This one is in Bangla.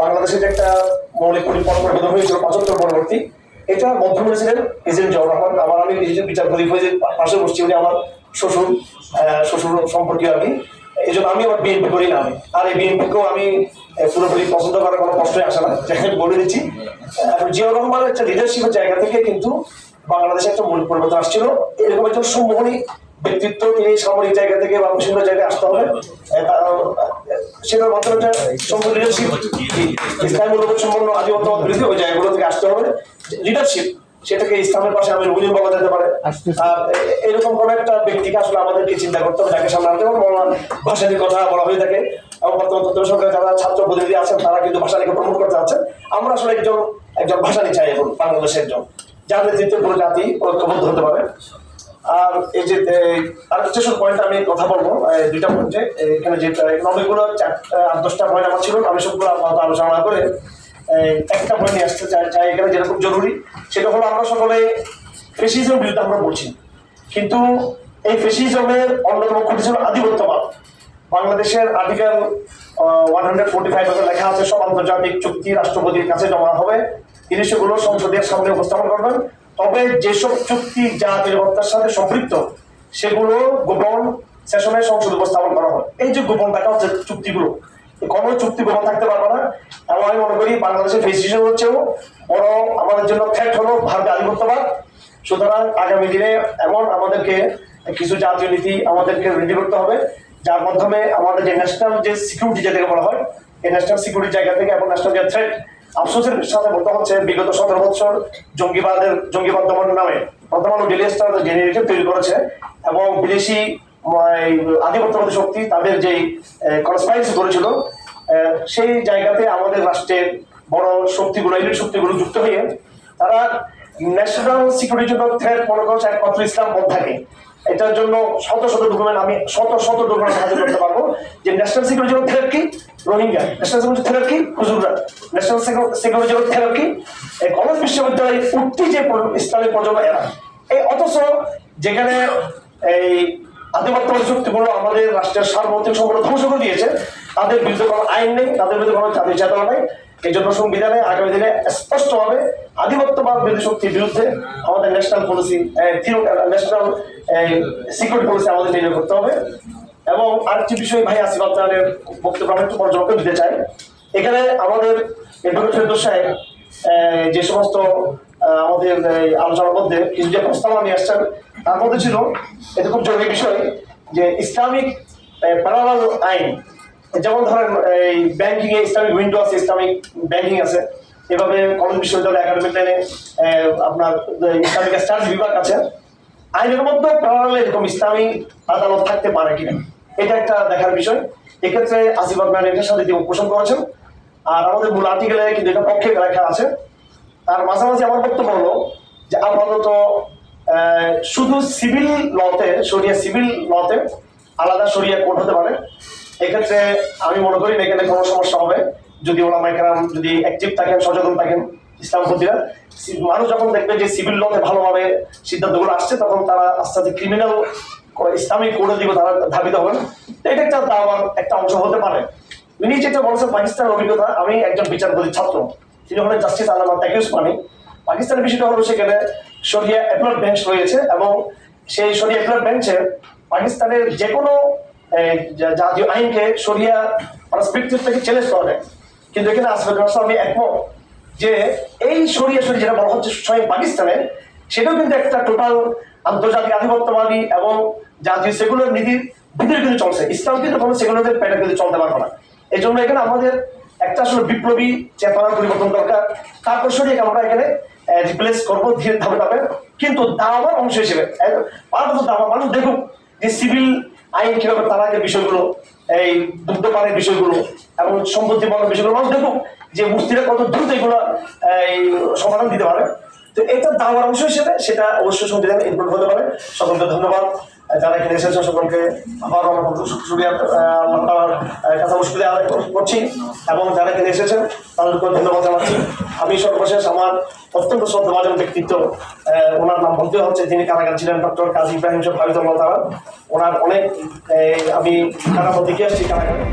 বাংলাদেশের যে একটা মৌলিক পরিবর্তন হয়েছিল ৭৫ পরবর্তী, এটা মধ্যমণি ছিলেন এজেন্ট জিয়াউর রহমান। আবার আমি বিচারপতি হয়ে যে পাশে বসছি, উনি আমার শ্বশুর সম্পর্কীয় আর কি। এই জন্য আমি আবার বিএনপি করি না আমি, আর এই বিএনপিকেও আমি পুরোপুরি পছন্দ করার কোনো প্রশ্নই আসে না, যেখানে বলে দিচ্ছি। জিয়াউর রহমানের একটা লিডারশিপের জায়গা থেকে কিন্তু বাংলাদেশে একটা মূল পরিবর্তন আসছিল। এরকম একজন সম্মোহনী ব্যক্তিত্ব, তিনি সামরিক জায়গা থেকে বা বিভিন্ন জায়গায় আসতে হবে, সেটার মাধ্যমে একটা সম্পূর্ণ লিডারশিপ, ইসলামী মূল্যবোধ সম্পন্ন আধিপত্যবাদ বিরোধী ওই জায়গাগুলো থেকে আসতে হবে লিডারশিপ, সেটাকে ইসলামের পাশে আমি রুলিং বলা যেতে পারে। এরকম কোন একটা ব্যক্তিকে আসলে আমাদেরকে চিন্তা করতে হবে, যাকে সামনে আনতে হবে। ভাষাটির কথা বলা হয়ে থাকে, এবং বর্তমান তথ্য সরকারের যারা ছাত্র প্রতিনিধি আছেন তারা কিন্তু ভাষাটিকে প্রমোট করতে যাচ্ছেন। আমরা আসলে একজন ভাষাটি চাই এখন বাংলাদেশের একজন, যার নেতৃত্বে পুরো জাতি ঐক্যবদ্ধ হতে পারে। আর এই যে আরেকটা পয়েন্ট আমি কথা বলবো, দুইটা পয়েন্টে এখানে যে অনেকগুলো ৮-১০টা পয়েন্ট আমার ছিল, আমি সবগুলো আলোচনা না করে একটা পয়েন্ট নিয়ে আসতে চাই এখানে, যেটা খুব জরুরি। সেটা হলো আমরা সকলে ফ্যাসিজমের বিরুদ্ধে আমরা বলছি, কিন্তু এই ফ্যাসিজমের অন্যতম খুঁটি ছিল আধিপত্যবাদ। বাংলাদেশের আর্টিকেল 145 লেখা আছে, সব আন্তর্জাতিক চুক্তি রাষ্ট্রপতির কাছে জমা হবে, তিনি সেগুলো সংসদের সামনে উপস্থাপন করবেন। তবে যেসব চুক্তি জাতীয় নিরাপত্তার সাথে সম্পৃক্ত সেগুলো গোপন সেশনে সংসদ উপস্থাপন করা হয়। এই যে গোপন থাকা হচ্ছে চুক্তিগুলো, কোনো চুক্তি গোপন থাকতে পারবে না। এবং আমি মনে করি বাংলাদেশের ফেসিশন হচ্ছেও বড় আমাদের জন্য থ্রেট হলো ভারতের আধিপত্যবাদ। সুতরাং আগামী দিনে এমন আমাদেরকে কিছু জাতীয় নীতি আমাদেরকে রেডি করতে হবে, যার মাধ্যমে আমাদের যে ন্যাশনাল যে সিকিউরিটি যেটাকে বলা হয়, এই ন্যাশনাল সিকিউরিটি জায়গা থেকে এবং ন্যাশনাল যে থ্রেট, আফসোসের সাথে বলতে হচ্ছে বিগত ১৭ বছর জঙ্গিবাদ দমন নামে বর্তমান ডেলি স্টার যে জেনারেটিভ তৈরি করেছে, এবং বিদেশি আধিপত্যবাদী শক্তি তাদের যে কনস্পাইরেসি করেছিল, সেই জায়গাতে আমাদের রাষ্ট্রের বড় শক্তিগুলো, এলিট শক্তিগুলো যুক্ত হয়ে তারা ন্যাশনাল সিকিউরিটির জন্য থ্রেট মনে করছে একমাত্র ইসলাম পথ থাকে। এটার জন্য শত ডকুমেন্ট আমি শত ডকুমেন্ট সাহায্য করতে পারবো, যে ন্যাশনাল সিকিউরিটির জন্য থ্রেট কি রোহিঙ্গা, ন্যাশনাল সিকিউরিটি থ্রেট কি হুজুররা, ন্যাশনাল সিকিউরিটির জন্য থ্রেট কি কলেজ বিশ্ববিদ্যালয়ে উঠতি যে ইসলামী প্রজন্ম এরা। এই অথচ যেখানে এই আধিপত্যবাদী শক্তিগুলো আমাদের রাষ্ট্রের সার্বভৌমিক সম্পর্ক ধ্বংস করে দিয়েছে, তাদের বিরুদ্ধে কোনো আইন নেই, তাদের বিরুদ্ধে কোনো জাতীয় চেতনা নেই। এই জন্য সংবিধানে আগামী দিনে স্পষ্টভাবে আধিপত্যবাদ বিরোধী শক্তির বিরুদ্ধে আমাদের national policy, national security policy আমাদের তৈরি করতে হবে। এবং আরেকটি বিষয় ভাই আসিফ আপনাদের বক্তব্য আমি একটু পর্যবেক্ষণ দিতে চাই। এখানে আমাদের এডভোকেট ফেরদৌস সাহেব যে সমস্ত আমাদের আলোচনার মধ্যে কিছু যে প্রস্তাবনা নিয়ে আসছেন, তার মধ্যে ছিল এটা খুব জরুরি বিষয় যে ইসলামিক প্যারালাল আইন, যেমন ধরেন এই ব্যাংকিং এ ইসলামিক উইন্ডো আছে, ইসলামিক ব্যাংকিং আছে, এভাবে কলেজ বিশ্ববিদ্যালয় একাডেমিক লাইনে আপনার ইসলামিক স্টাডিজ বিভাগ আছে। আইনের মধ্যে প্যারালাল এরকম ইসলামী আদালত থাকতে পারে কিনা, এটা একটা দেখার বিষয়। এক্ষেত্রে আসিফ আপনার এটার সাথে পোষণ করেছেন। আর আমাদের মূল আর্টিকেলে কিন্তু এটা পক্ষে লেখা আছে। তার মাঝামাঝি আমার বক্তব্য হলো যে আপাতত শুধু সিভিল লতে, শরিয়া সিভিল লতে আলাদা শরিয়া কোড হতে পারে। এক্ষেত্রে আমি মনে করি না এখানে কোনো সমস্যা হবে, যদি ওলামায়ে কেরাম যদি অ্যাক্টিভ থাকেন, সচেতন থাকেন ইসলামপন্থীরা। মানুষ যখন দেখবে যে সিভিল লতে ভালোভাবে সিদ্ধান্তগুলো আসছে, তখন তারা আস্তে আস্তে ক্রিমিনাল ইসলামিক কোডের দিকে তারা ধাবিত হবেন। এটা একটা দাওয়ার একটা অংশ হতে পারে। উনি যেটা বলছেন পাকিস্তানের অভিজ্ঞতা, আমি একজন বিচারপতির ছাত্র, তিনি হলেন জাস্টিস আল্লামা তাকি উসমানী। পাকিস্তানের বিষয়টা হলো সেখানে শরিয়া অ্যাপেলেট বেঞ্চ রয়েছে, এবং সেই শরিয়া অ্যাপেলেট বেঞ্চে পাকিস্তানের যে কোনো জাতীয় আইনকে শরিয়া পারস্পেক্টিভ থেকে চ্যালেঞ্জ করা যায়। কিন্তু এখানে আসবে আমি একমত যে এই শরিয়া যেটা বলা হচ্ছে স্বয়ং পাকিস্তানে, সেটাও কিন্তু একটা টোটাল আন্তর্জাতিক আধিপত্যবাদী এবং জাতীয় সেকুলার নীতির ভিতরে কিন্তু চলছে। ইসলাম কিন্তু কোনো সেকুলারদের প্যাটার্ন কিন্তু চলতে পারবে না। এই জন্য এখানে আমাদের একটা আসলে বিপ্লবী চেতনার পরিবর্তন দরকার। তারপর শরিয়াকে আমরা এখানে রিপ্লেস করবো ধীরে ধাপে ধাপে, কিন্তু দাওয়ার অংশ হিসেবে দাওয়া মানুষ দেখুক যে সিভিল আইন কিভাবে তারা যে বিষয়গুলো, এই দুগ্ধপানের বিষয়গুলো এবং সম্পত্তি বলার বিষয়গুলো মানুষ দেখুক যে মুফতিরা কত দ্রুত এগুলো এই সমাধান দিতে পারে। তো এটা দাওয়ার অংশ হিসেবে সেটা অবশ্যই সংবিধানে ইনক্লুড হতে পারে। সকলকে ধন্যবাদ যারা এখানে এসেছেন, সকলকে আবার করছি, এবং যারা এখানে এসেছেন তাদেরকে ধন্যবাদ জানাচ্ছি। আমি সর্বশেষ আমার অত্যন্ত শ্রদ্ধাভাজন ব্যক্তিত্ব, ওনার নাম বলতে হচ্ছে, যিনি কারাগার ছিলেন, ডক্টর কাজী ইব্রাহিম সাহেব হাফিজুল্লাহ তাআলা। ওনার অনেক আমি কারাগার দেখে আসছি কারাগারে।